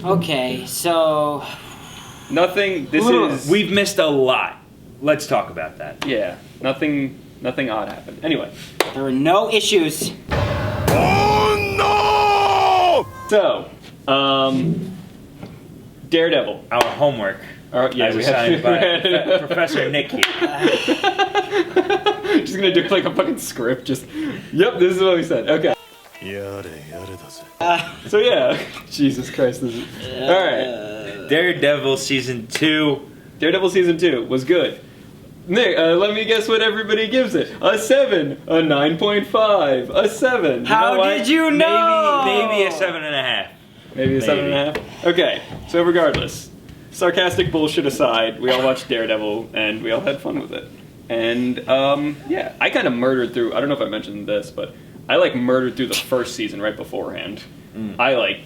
Okay, so Nothing. We've missed a lot. Let's talk about that. Yeah. Nothing odd happened. Anyway. there were no issues. Oh no! So, Daredevil. Our homework. Yeah, we assigned by Professor Nick here. Just gonna do like a fucking script. Just, yep, this is what we said. Okay. So yeah, Jesus Christ. This is, all right. Daredevil season 2. Daredevil season 2 was good. Nick, let me guess what everybody gives it. A 7, a 9.5, a 7. How did you know? Maybe a 7.5. Maybe a 7.5? Okay, so regardless, sarcastic bullshit aside, we all watched Daredevil and we all had fun with it. And, yeah, I kind of murdered through, I don't know if I mentioned this, but I like murdered through the first season right beforehand. I like,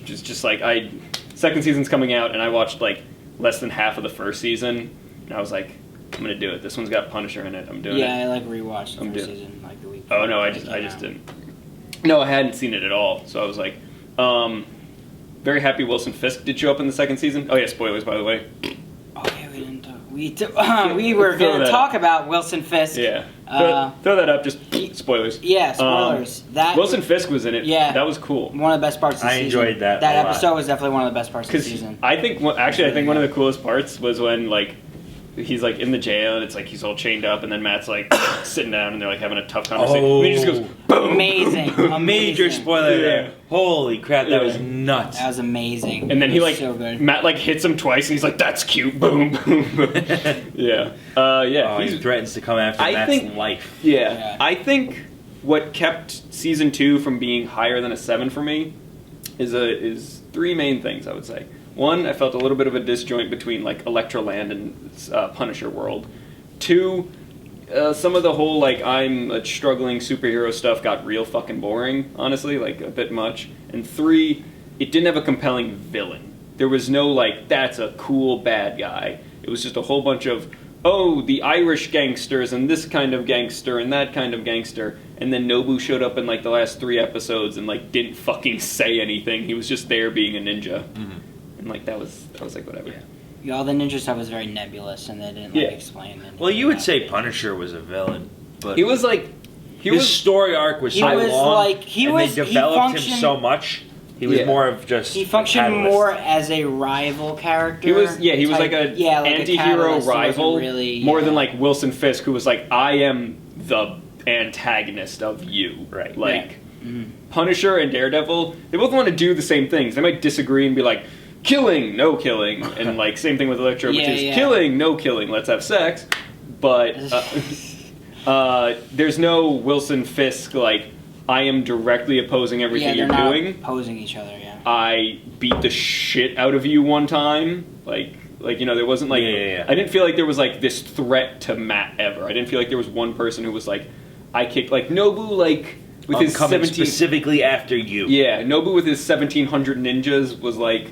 second season's coming out and I watched like less than half of the first season and I was like, I'm gonna do it. This one's got Punisher in it. I'm doing it. Yeah, I like rewatched the first season like the week. Oh no, I just didn't. No, I hadn't seen it at all. So I was like, very happy Wilson Fisk did show up in the second season. Oh yeah, spoilers by the way. Oh yeah, we didn't talk. We were going to talk about Wilson Fisk. Yeah. Throw that up. Just spoilers. Yeah, spoilers. That Wilson Fisk was in it. Yeah, that was cool. One of the best parts of the season. I enjoyed that. That episode was definitely one of the best parts of the season. I think one of the coolest parts was when like he's like in the jail and it's like he's all chained up and then Matt's like sitting down and they're like having a tough conversation. And he just goes boom. Amazing. A major spoiler there. Holy crap, that was nuts. That was amazing. And then he like so good. Matt like hits him twice and he's like, that's cute. Boom, boom, boom. Yeah. Yeah. He threatens to come after Matt's life. Yeah. I think what kept season 2 from being higher than a 7 for me is 3 main things, I would say. 1, I felt a little bit of a disjoint between like Electroland and Punisher World. 2, some of the whole like I'm a struggling superhero stuff got real fucking boring, honestly, like a bit much. And 3, it didn't have a compelling villain. There was no like, that's a cool bad guy. It was just a whole bunch of, oh, the Irish gangsters and this kind of gangster and that kind of gangster. And then Nobu showed up in like the last 3 episodes and like didn't fucking say anything. He was just there being a ninja. Mm-hmm. And like that was like whatever. Yeah, all the ninja stuff was very nebulous, and they didn't like explain. Well, you would say Punisher was a villain, but he was like his story arc was so long. Like, they developed him so much. He was more of just he functioned more as a rival character. He was like a anti-hero rival, really, more than like Wilson Fisk, who was like, I am the antagonist of you, right? Like Punisher and Daredevil, they both want to do the same things. They might disagree and be like, killing, no killing, and like same thing with Electro, which is killing, no killing, let's have sex. But there's no Wilson Fisk like I am directly opposing everything you're doing. Opposing each other, yeah. I beat the shit out of you one time, like you know, there wasn't like I didn't feel like there was like this threat to Matt ever. I didn't feel like there was one person who was like I kicked like Nobu like with his 17 specifically after you. Yeah, Nobu with his 1700 ninjas was like.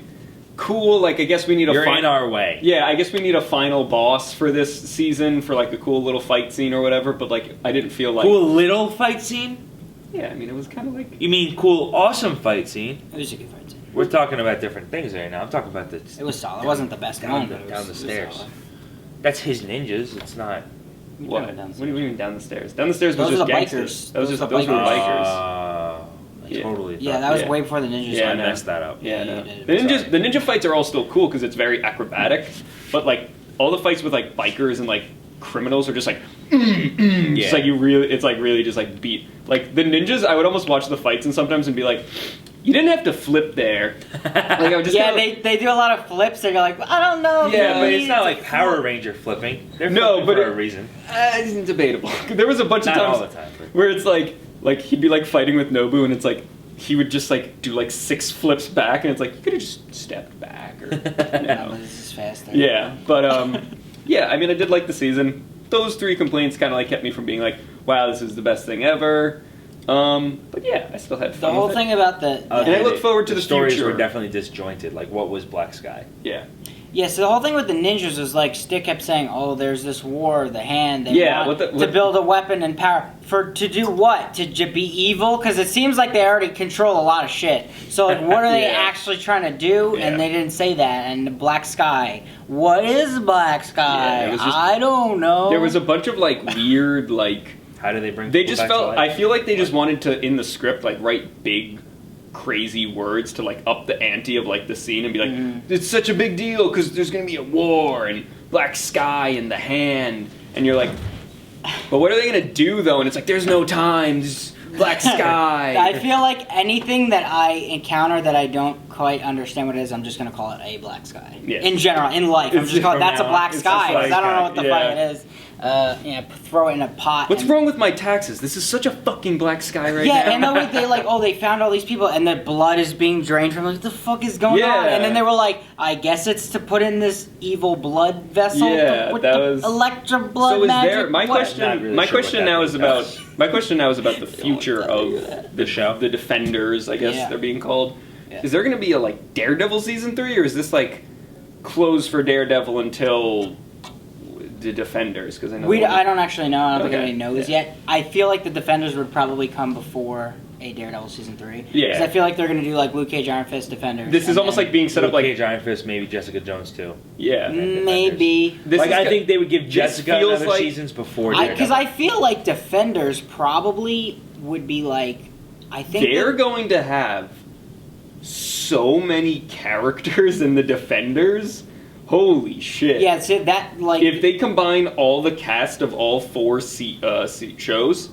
Cool, like I guess we need You're in our way. Yeah, I guess we need a final boss for this season for like a cool little fight scene or whatever, but like I didn't feel like cool little fight scene? Yeah, I mean it was kind of like you mean cool awesome fight scene? It was a good fight scene. We're talking about different things right now. I'm talking about the it was solid. It wasn't the best down the stairs. That's his ninjas, it's not what? What do you mean down the stairs? Down the stairs was those just gangsters. Those were bikers. Totally. Yeah, that was way before the ninjas. Yeah, I messed that up. Yeah, no. The ninja fights are all still cool because it's very acrobatic, but like all the fights with like bikers and like criminals are just like, just like it's like really just like beat. Like the ninjas, I would almost watch the fights and sometimes and be like, you didn't have to flip there. Like, I would just they do a lot of flips and you're like, I don't know. Yeah, but it's not like Power Ranger flipping. They're flipping for a reason. It's debatable. There was a bunch of times all the time, where it's like he'd be like fighting with Nobu and it's like he would just like do like 6 flips back and it's like you could have just stepped back or you know. This is faster. Yeah, but yeah, I mean I did like the season. Those 3 complaints kind of like kept me from being like, wow, this is the best thing ever. But yeah, I still had fun. The whole thing about the and I look forward to the stories future. were definitely disjointed. Like what was Black Sky? Yeah. Yeah, so the whole thing with the ninjas was like Stick kept saying, "Oh, there's this war, the hand. They want to build a weapon and power to do what? To be evil? Because it seems like they already control a lot of shit. So like, what are they actually trying to do? And they didn't say that. And the Black Sky. What is Black Sky? I don't know. There was a bunch of like weird like. How do they bring? They just felt. I feel like they just wanted to in the script like write big, crazy words to like up the ante of like the scene and be like, it's such a big deal because there's gonna be a war and Black Sky and the hand, and you're like, but what are they gonna do though? And it's like there's no time. Just Black Sky. I feel like anything that I encounter that I don't quite understand what it is, I'm just gonna call it a Black Sky. Yeah. In general, in life, I'm just calling that's a Black Sky because I don't know what the fuck it is. Throw it in a pot. What's wrong with my taxes? This is such a fucking black sky right now. Yeah, and then they like, they found all these people, and their blood is being drained from them. What the fuck is going on? And then they were like, I guess it's to put in this evil blood vessel. Yeah, with that the was Electra blood so is magic. There, my question now is about the future of the show, the Defenders. I guess they're being called. Yeah. Is there going to be a like Daredevil season 3, or is this like closed for Daredevil until the Defenders? Because I don't actually know. I don't think anybody knows yet. I feel like the Defenders would probably come before a Daredevil season 3. Yeah. Because I feel like they're going to do like Luke Cage, Iron Fist, Defenders. This is almost like being set up like Luke Cage, Iron Fist, maybe Jessica Jones too. Yeah. Maybe. I think they would give Jessica other seasons before Daredevil. Because I feel like Defenders probably would be like, I think they're going to have so many characters in the Defenders. Holy shit! Yeah, so that like if they combine all the cast of all 4 shows,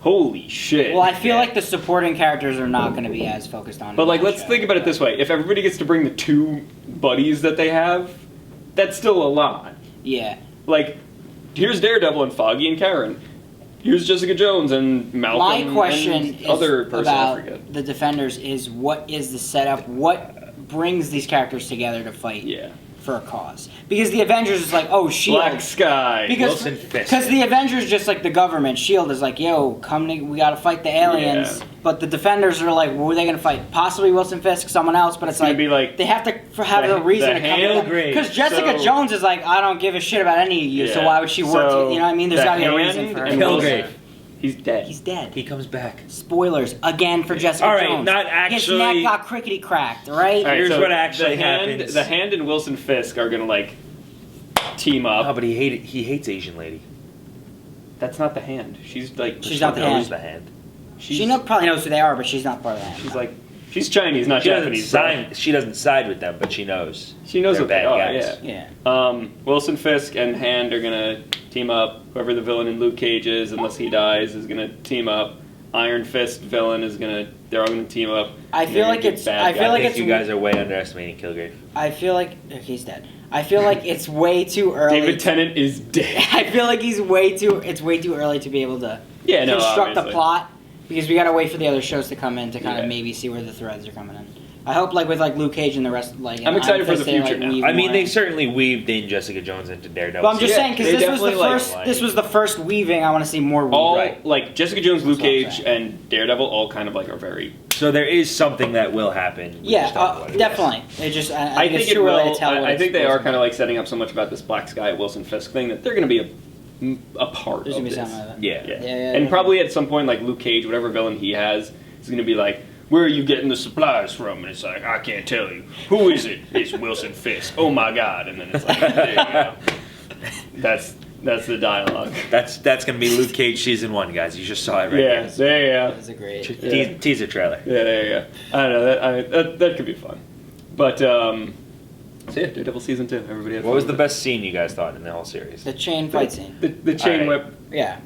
holy shit! Well, I feel like the supporting characters are not going to be as focused on. But like, let's think about it this way: if everybody gets to bring the 2 buddies that they have, that's still a lot. Yeah. Like, here's Daredevil and Foggy and Karen. Here's Jessica Jones and Malcolm. My question and other person about I forget. The Defenders is what is the setup? What brings these characters together to fight? Yeah. For a cause, because the Avengers is like, oh, Shield, Black Sky, Wilson Fisk. Because the Avengers just like the government. Shield is like, yo, we gotta fight the aliens. Yeah. But the Defenders are like, who are they gonna fight? Possibly Wilson Fisk, someone else. But it's like, they have to have a reason to come. Because Jessica Jones is like, I don't give a shit about any of you. So why would she work? You know what I mean? There's gotta be a reason for her. Kilgrave. He's dead. He's dead. He comes back. Spoilers again for Jessica Jones. All right, not actually. His neck got crickety cracked. Right. Here's what actually happens. The Hand and Wilson Fisk are gonna like team up. Oh, but he hates Asian lady. That's not the Hand. She's like she's not the Hand. The Hand. She probably knows who they are, but she's not part of the Hand. She's like she's Chinese, not Japanese. She doesn't side with them, but she knows. She knows what bad they are. guys. Yeah. Wilson Fisk and Hand are gonna team up. Whoever the villain in Luke Cage is, unless he dies, is gonna team up. Iron Fist villain is they're all gonna team up. I feel like it's. I feel like it's. You guys are way underestimating Kilgrave. I feel like he's dead. I feel like it's way too early. David Tennant is dead. I feel like it's way too early to be able to construct the plot because we gotta wait for the other shows to come in to kind of maybe see where the threads are coming in. I hope like with like Luke Cage and the rest I'm excited for the future now. I mean, they certainly weaved in Jessica Jones into Daredevil. But I'm just saying because this was the first weaving. I want to see more weaving. Like Jessica Jones, Luke Cage, and Daredevil all kind of like are very. So there is something that will happen. Definitely. It just I think it's too early to tell. I think they are kind of like setting up so much about this Black Sky Wilson Fisk thing that they're going to be a part of this. Yeah. And probably at some point, like Luke Cage, whatever villain he has, is going to be like, where are you getting the supplies from? And it's like, I can't tell you. Who is it? It's Wilson Fisk. Oh my God. And then it's like, there you go. That's the dialogue. That's going to be Luke Cage season 1, guys. You just saw it right there. Yeah, there you go. That's a great teaser trailer. Yeah, there you go. I don't know. That could be fun. But, so yeah, Daredevil season 2. Everybody had What was the best scene you guys thought in the whole series? The chain fight scene. The chain whip,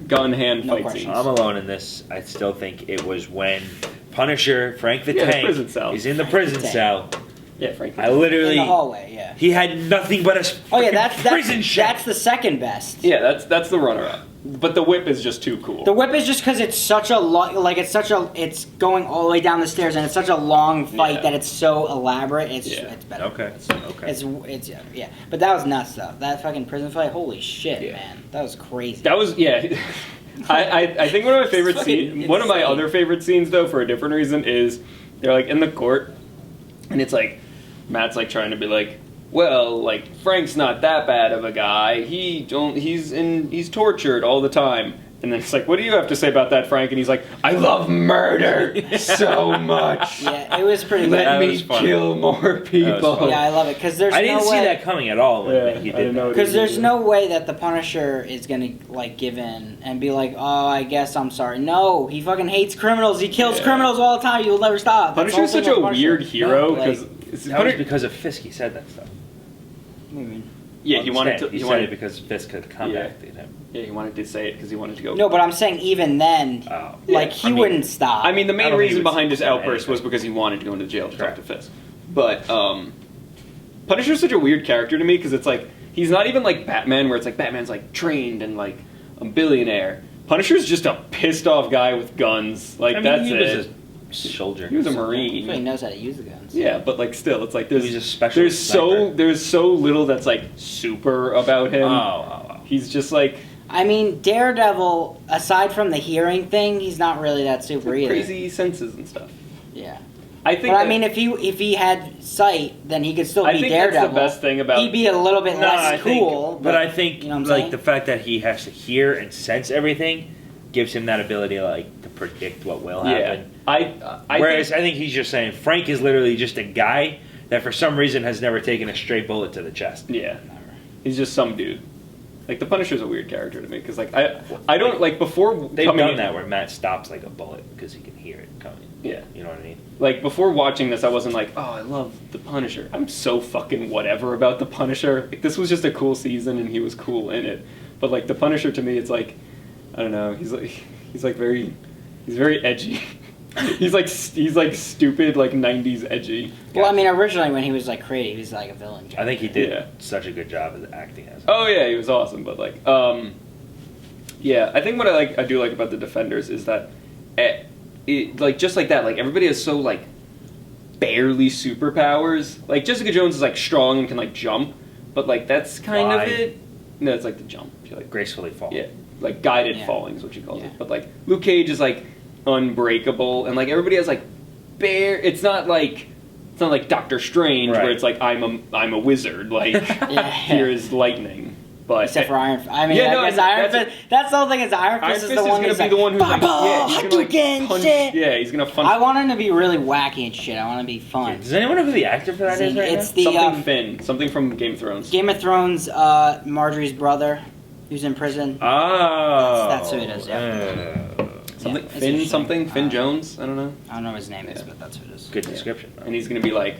gun hand fight scene. I'm alone in this. I still think it was when Punisher, Frank the Tank, prison cell. He's in the prison cell. Yeah, Frank. I literally in the hallway. Yeah. He had nothing but a prison shit. That's the second best. Yeah, that's the runner-up. But the whip is just too cool. The whip is just because it's such a it's going all the way down the stairs and it's such a long fight that it's so elaborate. It's better. Okay. It's yeah. But that was nuts though. That fucking prison fight. Holy shit, man. That was crazy. That was I think one of my favorite scenes. One of my other favorite scenes though, for a different reason, is they're like in the court, and it's like Matt's like trying to be like, well, like, Frank's not that bad of a guy. He's tortured all the time. And then it's like, what do you have to say about that, Frank? And he's like, I love murder so much. Yeah, it was pretty good. Let me kill more people. Yeah, I love it because there's I didn't no see way that coming at all when he did that. Because there's no way that the Punisher is gonna like give in and be like, oh, I guess I'm sorry. No, he fucking hates criminals. He kills criminals all the time. You'll never stop. Punisher's such a weird hero because that was because of Fisk. He said that stuff. What do you mean? Yeah, he wanted to. He said it because Fisk had contacted him. Yeah, he wanted to say it because he wanted to go. No, but I'm saying even then, he wouldn't stop. I mean, the main reason behind his outburst was because he wanted to go into jail to talk to Fisk. But Punisher's such a weird character to me because it's like he's not even like Batman, where it's like Batman's like trained and like a billionaire. Punisher's just a pissed off guy with guns. Like that's he it. Was a soldier. He was a Marine. So he knows how to use the guns. Yeah, but like still, it's like there's there's so little that's like super about him. Oh. He's just like. I mean, Daredevil, aside from the hearing thing, he's not really that super either. Crazy senses and stuff. Yeah. I think. But I mean, if he had sight, then he could still be Daredevil. That's the best thing about. He'd be a little bit less cool. But I think, you know like, the fact that he has to hear and sense everything gives him that ability, like, to predict what will happen. Whereas I think he's just saying Frank is literally just a guy that for some reason has never taken a straight bullet to the chest. Yeah. He's just some dude. Like, the Punisher's a weird character to me, because, like, I don't, like, before they've done that where Matt stops, like, a bullet because he can hear it coming. Yeah. You know what I mean? Like, before watching this, I wasn't like, oh, I love the Punisher. I'm so fucking whatever about the Punisher. Like, this was just a cool season, and he was cool in it. But, like, the Punisher, to me, it's like, I don't know, he's very edgy. he's like stupid, like 90s edgy. Well, I mean, originally when he was like created, he was like a villain character. I think he did such a good job as acting as him. Oh yeah, he was awesome. But like, yeah, I think what I do like about the Defenders is that, like just like that, like everybody has so like barely superpowers. Like Jessica Jones is like strong and can like jump, but like that's kind of it. No, it's like the jump. She like gracefully fall. Yeah, like guided falling is what she calls it. But like Luke Cage is like unbreakable, and like everybody has like it's not like Doctor Strange where it's like I'm a wizard, like here's lightning. But except for Iron Fist. I mean, Iron Fist. That's the whole thing. Is Iron Fist is the one who's gonna be the one who's like, he's gonna like punch. Shit. Yeah, he's gonna punch. I want him to be really wacky and shit. I want him to be fun. Does anyone know who the actor for that is right it's now? The Finn, something from Game of Thrones. Game of Thrones. Marjorie's brother, who's in prison. Oh, that's who it is. Yeah. Something Finn Jones. I don't know. I don't know what his name is, but that's who it is. Good description. And he's gonna be like.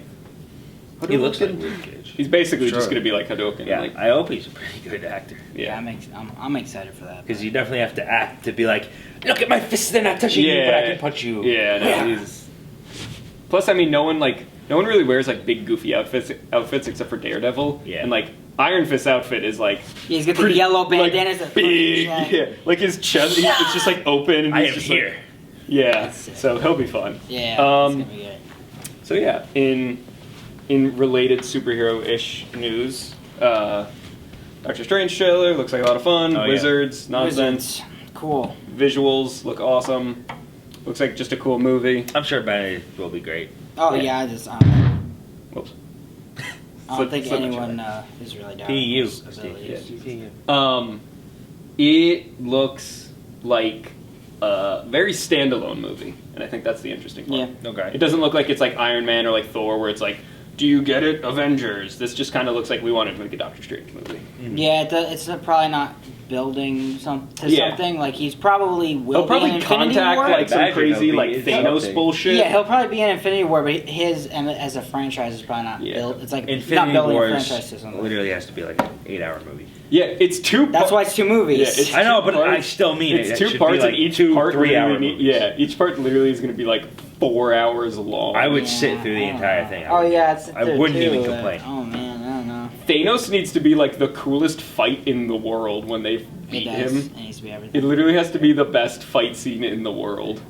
He looks like Luke Cage. He's basically just gonna be like Hadouken. Yeah, like, I hope he's a pretty good actor. Yeah, I'm excited for that. Because you definitely have to act to be like, look at my fists, they're not touching you, but I can punch you. Yeah, no, Plus, I mean, no one really wears like big goofy outfits except for Daredevil. Yeah. And like Iron Fist's outfit is like he's got the yellow bandana, like, big. Yeah, like his chest, it's just like open. And he's just here. Like, yeah, so he'll be fun. Yeah. It's gonna be good. So yeah, in related superhero-ish news, Doctor Strange trailer looks like a lot of fun. Wizards, nonsense. Cool. Visuals look awesome. Looks like just a cool movie. I'm sure Benny will be great. Oh yeah, Whoops. I don't think anyone is really down. PU. It looks like a very standalone movie, and I think that's the interesting part. Yeah. Okay. It doesn't look like it's like Iron Man or like Thor, where it's like, do you get it, Avengers? This just kind of looks like we wanted to make a Doctor Strange movie. Yeah, it's probably not building something. Like he's probably he'll probably contact like some crazy like Thanos bullshit. Yeah, he'll probably be in Infinity War, but his as a franchise is probably not built. It's like Infinity not building Wars a franchise to something. Literally has to be like an 8-hour movie. Yeah, it's two. That's why it's two movies. Yeah, I know, but I still mean it's two parts, and each part 3-hour movies. Yeah, each part literally is going to be like 4 hours long. I would sit through the entire thing. I wouldn't even complain. Oh man, I don't know. Thanos needs to be like the coolest fight in the world when they beat him. It needs to be everything. It literally has to be the best fight scene in the world.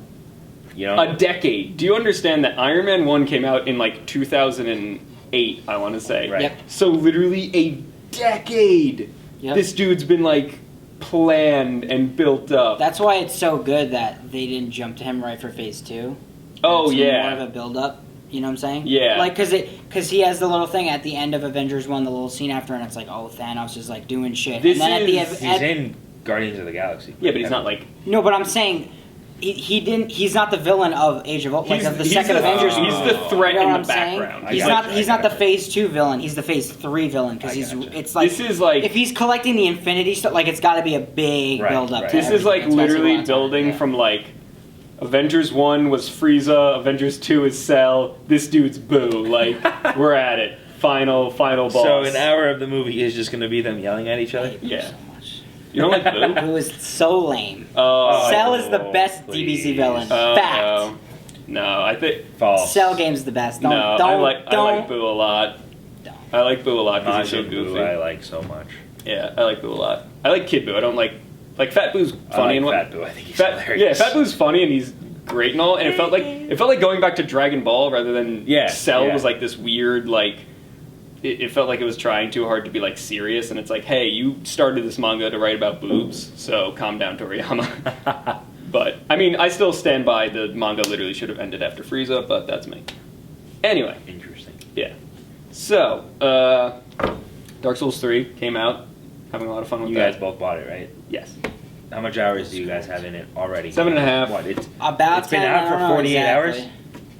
You know? A decade. Do you understand that Iron Man 1 came out in like 2008, I want to say. Right. Yep. So literally a decade. Yep. This dude's been like planned and built up. That's why it's so good that they didn't jump to him right for phase 2. Oh, it's yeah. more of a build up. You know what I'm saying? Yeah. Like, because because he has the little thing at the end of Avengers 1, the little scene after, and it's like, oh, Thanos is like doing shit. He's in Guardians of the Galaxy. Yeah, but he's not like... No, but I'm saying... He's not the villain of Age of Ultron, like of the second Avengers. He's the threat in the background. He's not the Phase 2 villain. He's the Phase 3 villain because it's like this is like if he's collecting the Infinity Stone, like it's got to be a big build up. This is like literally building from like Avengers 1 was Frieza, Avengers 2 is Cell. This dude's Boo. Like we're at it. Final boss. So an hour of the movie is just going to be them yelling at each other. Yeah. You don't like Boo? Boo is so lame. Cell is the best DBZ villain. Fact. No, I think false. Cell game's the best. I like Boo a lot. I like Boo a lot because he's so goofy. Boo I like so much. Yeah, I like Boo a lot. I like Kid Boo. I don't like Fat Boo's funny and what. Fat Boo. I think he's hilarious. Yeah, Fat Boo's funny and he's great and all. And it felt like going back to Dragon Ball rather than Cell was like this weird like. It felt like it was trying too hard to be like serious, and it's like, hey, you started this manga to write about boobs, so calm down, Toriyama. But I mean, I still stand by the manga literally should have ended after Frieza, but that's me. Anyway, interesting. Yeah. So, Dark Souls 3 came out. Having a lot of fun with that. You guys both bought it, right? Yes. How much hours do you guys have in it already? 7.5. What? It's been out for 48 hours.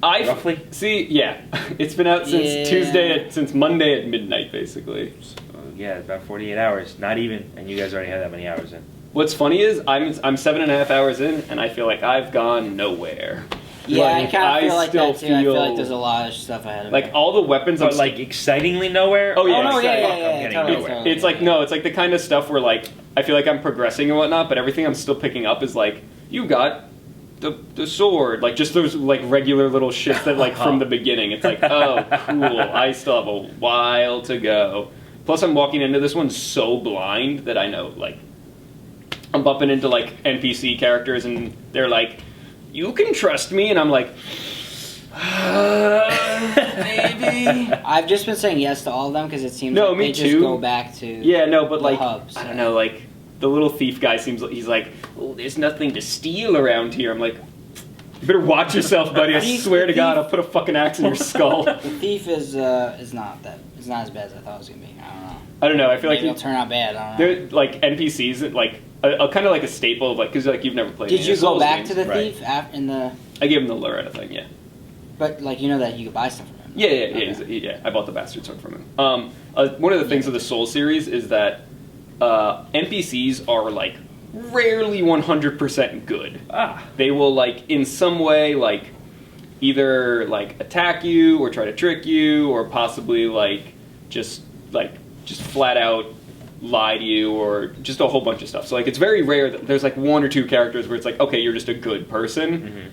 Roughly? See, yeah. It's been out since Monday at midnight, basically. So, yeah, about 48 hours. Not even, and you guys already have that many hours in. What's funny is I'm 7.5 hours in, and I feel like I've gone nowhere. Yeah, I kind of feel like that too. I feel like there's a lot of stuff ahead of me. Like all the weapons, but like excitingly nowhere. Oh yeah, totally. It's like it's like the kind of stuff where like I feel like I'm progressing and whatnot, but everything I'm still picking up is like you got. The sword, like just those like regular little shits that like from the beginning. It's like, oh, cool. I still have a while to go. Plus, I'm walking into this one so blind that I know like I'm bumping into like NPC characters and they're like, "You can trust me," and I'm like, maybe. I've just been saying yes to all of them because it seems like they me just too. go back to but like hubs. I don't know, like. The little thief guy seems like he's like, oh, there's nothing to steal around here. I'm like, you better watch yourself, buddy. I swear to God, I'll put a fucking axe in your skull. The thief is not as bad as I thought it was gonna be. I don't know. I feel maybe like it'll turn out bad. I don't know. They're like NPCs that like a kind of like a staple of like because like you've never played. Did you go back games. to the thief in the? I gave him the Loretta thing, yeah. But like you know that you could buy stuff from him. Yeah. I bought the bastard sword from him. One of the things of the Soul series is that NPCs are like. Rarely 100% good. They will like in some way like either like attack you or try to trick you or possibly like just flat out lie to you or just a whole bunch of stuff. So like it's very rare that there's like one or two characters where it's like okay you're just a good person. Mm-hmm.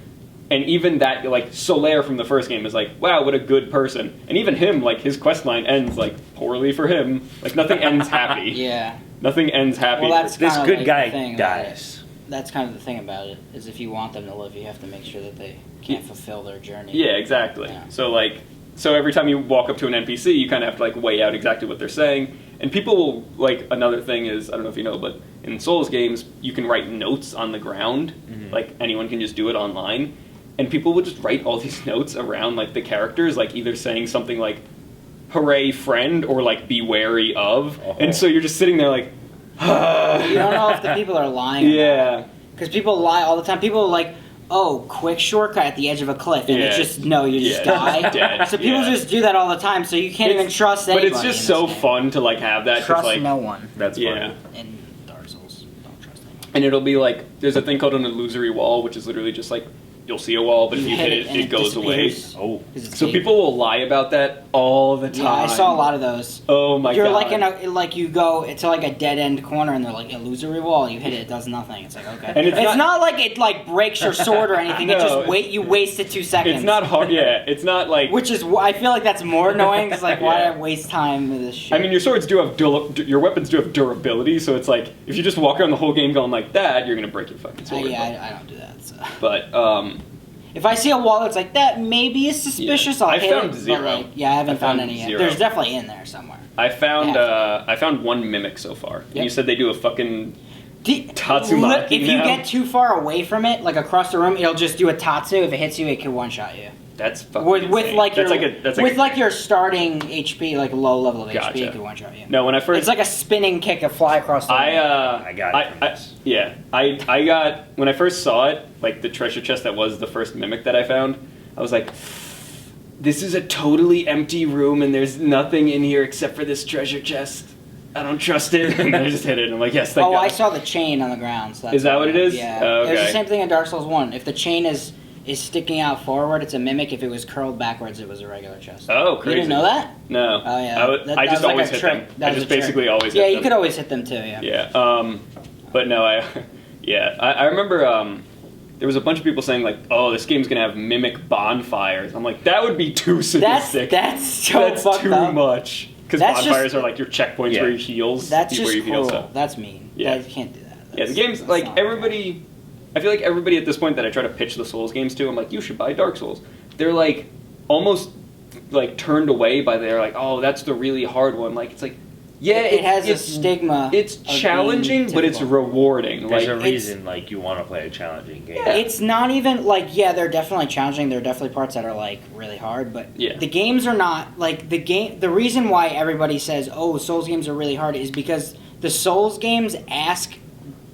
And even that like Solaire from the first game is like wow what a good person. And even him like his quest line ends like poorly for him. Like nothing ends happy. Yeah. Nothing ends happy. Well, that's this good like guy dies. That's kind of the thing about it, is if you want them to live, you have to make sure that they can't fulfill their journey. Yeah, exactly. Yeah. So every time you walk up to an NPC, you kind of have to like weigh out exactly what they're saying. And people will, like, another thing is, I don't know if you know, but in Souls games, you can write notes on the ground. Mm-hmm. Like, anyone can just do it online. And people will just write all these notes around, like, the characters, like, either saying something like, hooray friend or like be wary of and so you're just sitting there like you don't know if the people are lying because people lie all the time. People are like quick shortcut at the edge of a cliff and it's just you just die dead. So people just do that all the time so you can't even trust anybody. But it's just so fun to like have that trust like, no one. That's funny. In Dark Souls don't trust anyone. And it'll be like there's a thing called an illusory wall which is literally just like you'll see a wall, but if you hit it, it goes away. Oh, so people will lie about that all the time. Yeah, I saw a lot of those. Oh my god! You're like you go to like a dead end corner, and they're like illusory wall. You hit it, it does nothing. It's like okay, and it's not like it like breaks your sword or anything. It just you wasted 2 seconds. It's not hard. Yeah, it's not like which is I feel like that's more annoying because like why waste time with this shit? I mean, your swords do have your weapons do have durability, so it's like if you just walk around the whole game going like that, you're gonna break your fucking sword. I don't do that. So. But if I see a wall that's like that, maybe is suspicious. I'll hit it. I found zero. I haven't found any yet. There's definitely in there somewhere. I found one mimic so far. Yep. And you said they do a fucking Tatsumaki If you get too far away from it, like across the room, it'll just do a Tatsu. If it hits you, it can one-shot you. That's fucking with like that's your that's with like your starting HP, like low level of Gotcha. HP, it could one shot you. No, when I first, it's like a spinning kick, a fly across the I got it from this. Yeah, I got, when I first saw it, like the treasure chest that was the first mimic that I found, I was like, this is a totally empty room and there's nothing in here except for this treasure chest. I don't trust it. And I just hit it and I'm like, yes, thank God. I saw the chain on the ground. So that's is that what it is? Yeah. Oh, okay. It was the same thing in Dark Souls 1. If the chain is sticking out forward, it's a mimic. If it was curled backwards, it was a regular chest. Oh, crazy. You didn't know that? No. Oh, yeah. I just always hit them. I just basically always hit them. Yeah, you could always hit them too, yeah. Yeah. But no, I remember there was a bunch of people saying like, oh, this game's going to have mimic bonfires. I'm like, that would be too sadistic. That's so That's fucked too up. much. Because bonfires are like your checkpoints where you heals. That's just where you cruel. heal stuff. That's mean. Yeah. You can't do that. Yeah, the game's like everybody. I feel like everybody at this point that I try to pitch the Souls games to, I'm like, you should buy Dark Souls. They're like almost like turned away by they're like, oh, that's the really hard one. Like it's like, yeah, it has a stigma. It's challenging, but it's rewarding. There's like, a reason like you want to play a challenging game. Yeah. It's not even like, yeah, they're definitely challenging. There are definitely parts that are like really hard, but the games are not like the game. The reason why everybody says, oh, Souls games are really hard is because the Souls games ask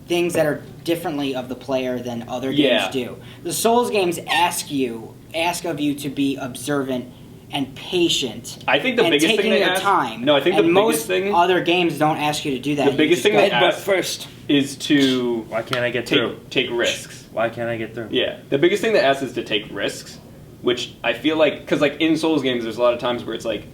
things that are differently of the player than other games do. The Souls games ask of you to be observant and patient. I think the biggest thing they ask, time. No, I think the biggest thing. Most other games don't ask you to do that. The biggest thing they ask first is to why can't I get through? Take risks. Why can't I get through? Yeah, the biggest thing they ask is to take risks, which I feel like because like in Souls games, there's a lot of times where it's like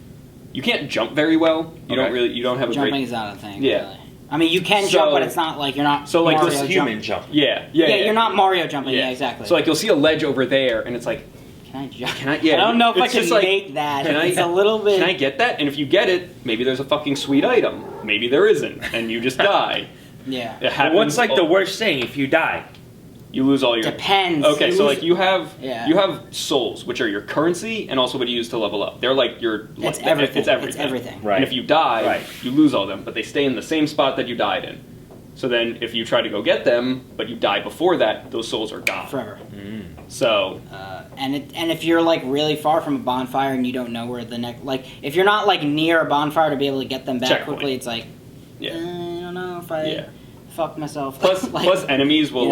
you can't jump very well. You don't have a jumping is not a thing. Yeah. Really. I mean, you can jump, but it's not like you're not. So like Mario this human jumping. Yeah, you're not Mario jumping. Yeah, exactly. So like you'll see a ledge over there, and it's like, can I jump? Can I? Yeah. I don't know if I can like, make that. It's a little bit. Can I get that? And if you get it, maybe there's a fucking sweet item. Maybe there isn't, and you just die. Yeah. It happens. What's like the worst thing if you die? You lose all your. Depends. Okay, so like you have souls, which are your currency, and also what you use to level up. They're like your. It's everything. It's everything. It's everything. Right. And if you die, you lose all them, but they stay in the same spot that you died in. So then, if you try to go get them, but you die before that, those souls are gone forever. So. And if you're like really far from a bonfire and you don't know where the next, like if you're not like near a bonfire to be able to get them back quickly, it's like, I don't know if I fuck myself. Plus enemies will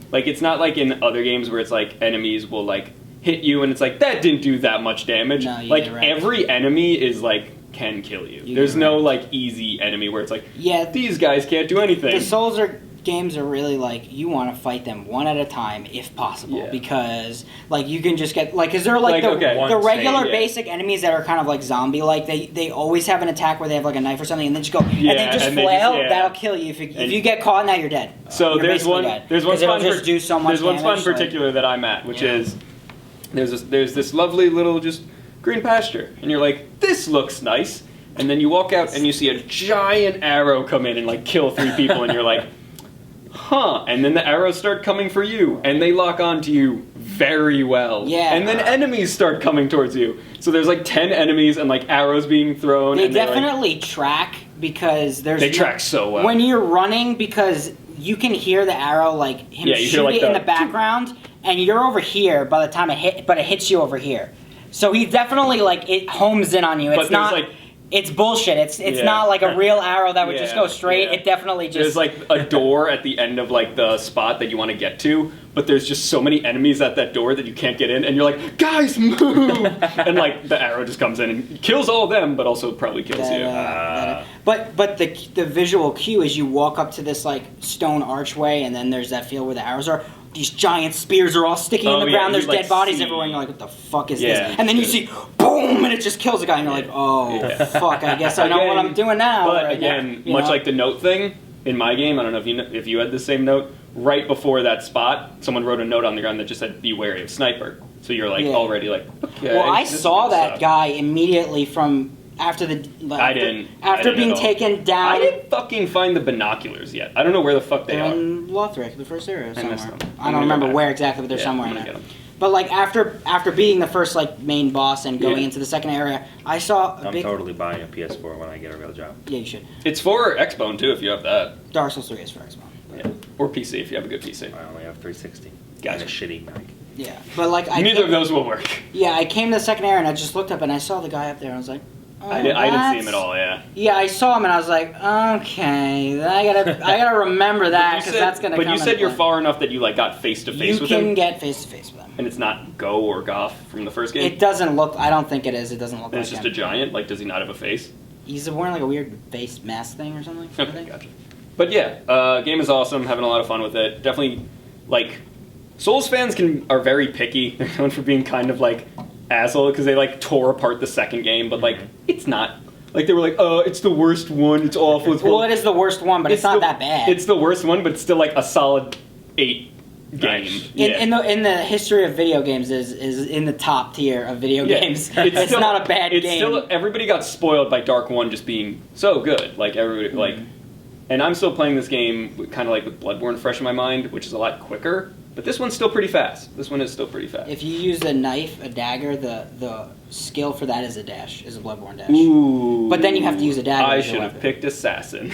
like it's not like in other games where it's like enemies will like hit you and it's like that didn't do that much damage. No, like every enemy is like can kill you. There's no like easy enemy where it's like these guys can't do anything. The Souls games are really like you want to fight them one at a time if possible because like you can just get like is there like the regular basic enemies that are kind of like zombie like they always have an attack where they have like a knife or something and then just go and then just flail that'll kill you if you get caught now you're dead. So there's one spot in damage, particular that I'm at which is there's this lovely little just green pasture and you're like this looks nice and then you walk out and you see a giant arrow come in and like kill 3 people and you're like and then the arrows start coming for you, and they lock onto you very well. Yeah. And then enemies start coming towards you. So there's like 10 enemies and like arrows being thrown. They definitely track because they track so well. When you're running because you can hear the arrow like him shoot it in the background, and you're over here by the time it hits you over here. So he definitely like it homes in on you. It's not like. It's bullshit. It's not like a real arrow that would just go straight. It definitely just... There's like a door at the end of like the spot that you want to get to, but there's just so many enemies at that door that you can't get in, and you're like, guys, move! And like the arrow just comes in and kills all of them, but also probably kills you. But the visual cue is you walk up to this like stone archway, and then there's that field where the arrows are. These giant spears are all sticking in the ground. There's dead bodies everywhere, and you're like, what the fuck is this? And then you see, boom, and it just kills a guy, and you're like, oh, fuck, I guess I know what I'm doing now. But again, much like the note thing, in my game, I don't know if you had the same note, right before that spot, someone wrote a note on the ground that just said, be wary of sniper. So you're like already like, okay. Well, I saw that guy immediately from... After being taken down. I didn't fucking find the binoculars yet. I don't know where the fuck they are. In Lothric, the first area somewhere. I don't remember where exactly, but they're somewhere in there. But like after beating the first like main boss and going into the second area, I saw I'm totally buying a PS4 when I get a real job. Yeah, you should. It's for Xbone too if you have that. Dark Souls 3 is for Xbone. Yeah. Or PC if you have a good PC. I only have 360. Gotcha. And a shitty Mac. Yeah, but like neither of those will work. Yeah, I came to the second area and I just looked up and I saw the guy up there and I was like, oh, I didn't see him at all. Yeah. Yeah, I saw him and I was like, okay, I gotta remember that because that's gonna. But you said you're far enough that you like got face to face with him. You can get face to face with him. And it's not Go or Goff from the first game. It doesn't look. I don't think it is. It doesn't look. And it's just a giant. Like, does he not have a face? He's wearing like a weird face mask thing or something. Okay, gotcha. But yeah, game is awesome. Having a lot of fun with it. Definitely, like, Souls fans are very picky. They're known for being kind of like asshole because they like tore apart the second game, but like it's not. Like they were like, oh, it's the worst one. It's awful. Well, it is the worst one, but it's not that bad. It's the worst one, but it's still like a solid 8 game. Nice. In the history of video games is in the top tier of video games. It's still, not a bad game. Still, everybody got spoiled by Dark 1 just being so good. Like everybody like, and I'm still playing this game kind of like with Bloodborne fresh in my mind, which is a lot quicker. But this one's still pretty fast. This one is still pretty fast. If you use a knife, a dagger, the skill for that is a dash, is a Bloodborne dash. Ooh. But then you have to use a dagger. I should have picked Assassin.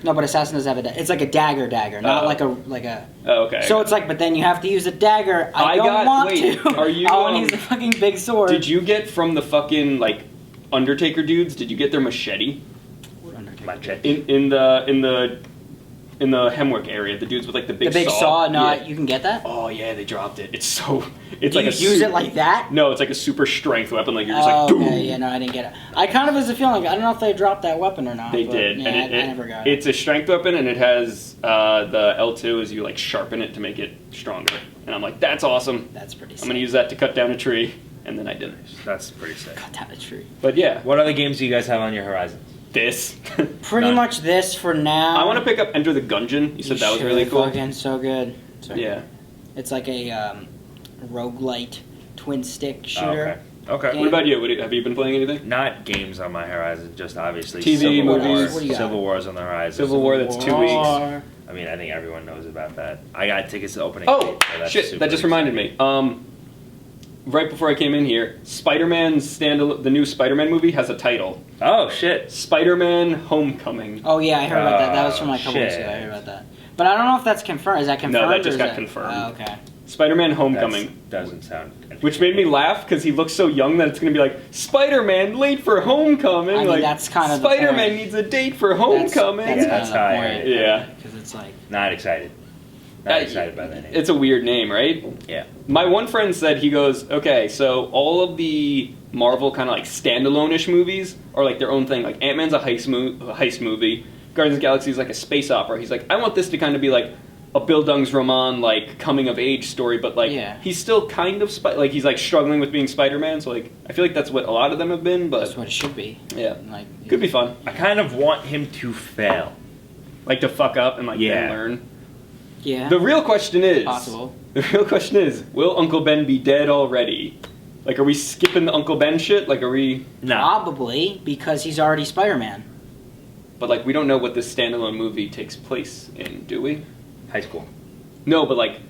No, but Assassin doesn't have a dagger. It's like a dagger, not like a. Oh, okay. So it's like, but then you have to use a dagger. I don't want to. Are you? I want to use a fucking big sword. Did you get from the fucking like Undertaker dudes? Did you get their machete? Machete. In the Hemwick area, the dudes with like the big saw. No, you can get that. Oh yeah, they dropped it. It's like you use it like that? No, it's like a super strength weapon. Like you're just like. Okay, yeah, no, I didn't get it. I kind of was a feeling like I don't know if they dropped that weapon or not. They did. Yeah, and I never got it. It's a strength weapon, and it has the L2 as you like sharpen it to make it stronger. And I'm like, that's awesome. That's pretty sick. I'm gonna use that to cut down a tree, and then I didn't. That's pretty sick. Cut down a tree. But yeah. What other games do you guys have on your horizon? This. Pretty much this for now. I want to pick up Enter the Gungeon. You said that was really cool. Fucking so good. Yeah. It's like a roguelite twin stick shooter. Okay. Game. What about you? Have you been playing anything? Not games on my horizon, just obviously TV, movies. What do you got? Civil War's on the horizon. Civil War, that's 2 weeks. I mean, I think everyone knows about that. I got tickets to opening. Oh, shit. That just reminded me. Right before I came in here, Spider-Man's the new Spider-Man movie has a title. Oh, shit. Spider-Man Homecoming. Oh, yeah, I heard about that. That was from like a couple weeks ago. I heard about that. But I don't know if that's confirmed. Is that confirmed? No, that just got confirmed. Oh, okay. Spider-Man Homecoming. That doesn't sound... Which made me laugh because he looks so young that it's going to be like, Spider-Man late for Homecoming. I mean, like, that's kind of Spider-Man needs a date for Homecoming. That's how I heard it. Yeah. Because it's like... Not excited. Not excited by that name. It's a weird name, right? Yeah. My one friend said, he goes, okay, so all of the Marvel kind of like standalone-ish movies are like their own thing. Like Ant-Man's a heist movie. Guardians of the Galaxy is like a space opera. He's like, I want this to kind of be like a Bildungsroman, like coming-of-age story, but like he's still kind of like he's like struggling with being Spider-Man. So like I feel like that's what a lot of them have been. But that's what it should be. Yeah, like could be fun. I kind of want him to fail, like to fuck up and like then learn. Yeah. The real question is possible. The real question is, will Uncle Ben be dead already? Like, are we skipping the Uncle Ben shit? Like, are we? No. Probably because he's already Spider-Man. But like, we don't know what this standalone movie takes place in, do we? High school. No, but like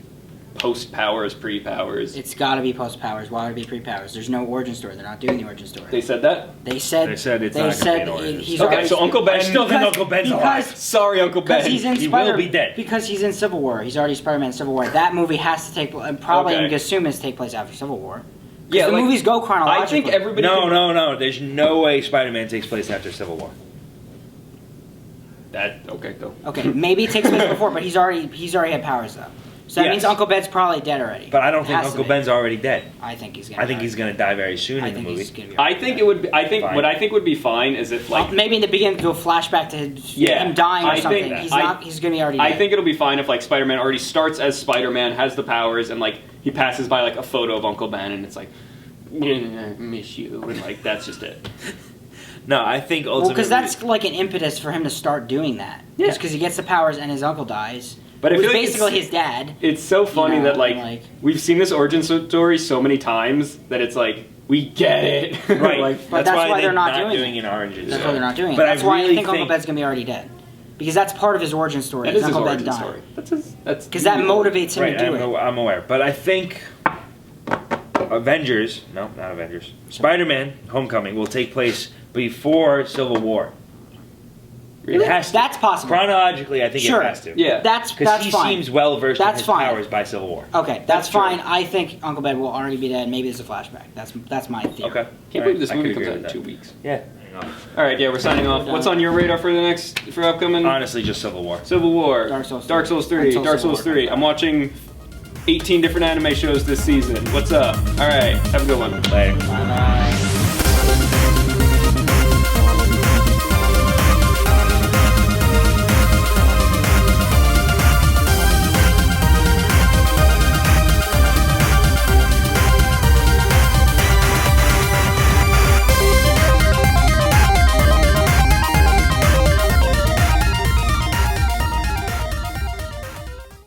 post-Powers, pre-Powers. It's got to be post-Powers. Why would it be pre-Powers? There's no origin story. They're not doing the origin story. They said that? They said it's not going to be an origin. He's okay, so Uncle Ben... I still think Uncle Ben's alive. Sorry, Uncle Ben. He will be dead. Because he's in Civil War. He's already Spider-Man in Civil War. That movie has to take... Probably, I'm assuming, take place after Civil War. Yeah, the movies go chronologically. I think everybody... No. There's no way Spider-Man takes place after Civil War. Okay, go. Okay, maybe it takes place before, but he's already had powers, though. So that means Uncle Ben's probably dead already. But I don't think Uncle Ben's already dead. I think he's gonna. He's gonna die very soon in the movie. I think it would. What I think would be fine is if like maybe in the beginning do a flashback to him dying or something. He's gonna be already dead. I think it'll be fine if like Spider-Man already starts as Spider-Man, has the powers, and like he passes by like a photo of Uncle Ben, and it's like, I miss you, and like that's just it. No, I think ultimately... Well, because that's like an impetus for him to start doing that. Yeah. Just because he gets the powers and his uncle dies. But I feel like basically his dad. It's so funny that like we've seen this origin story so many times that it's like we get it. Right. Like, but that's why they're not doing an origin. That's why they're not doing it. But that's why I think Uncle Ben's gonna be already dead. Because that's part of his origin story. That is his Uncle origin Ben story. That's because that motivates him to do it. I'm aware, but I think Spider-Man: Homecoming will take place before Civil War. Really? It has to. That's possible. Chronologically, I think it has to. Yeah. That's fine. Because he seems well versed in his fine. powers by Civil War. Okay, that's fine. I think Uncle Ben will already be dead. Maybe it's a flashback. That's my theory. Okay. Can't believe this movie comes out in 2 weeks. Yeah. All right, yeah, we're signing off. What's on your radar for upcoming? Honestly, just Civil War. Civil War. Dark Souls 3. Dark Souls 3. I'm watching 18 different anime shows this season. What's up? All right, have a good one. Later. Bye-bye.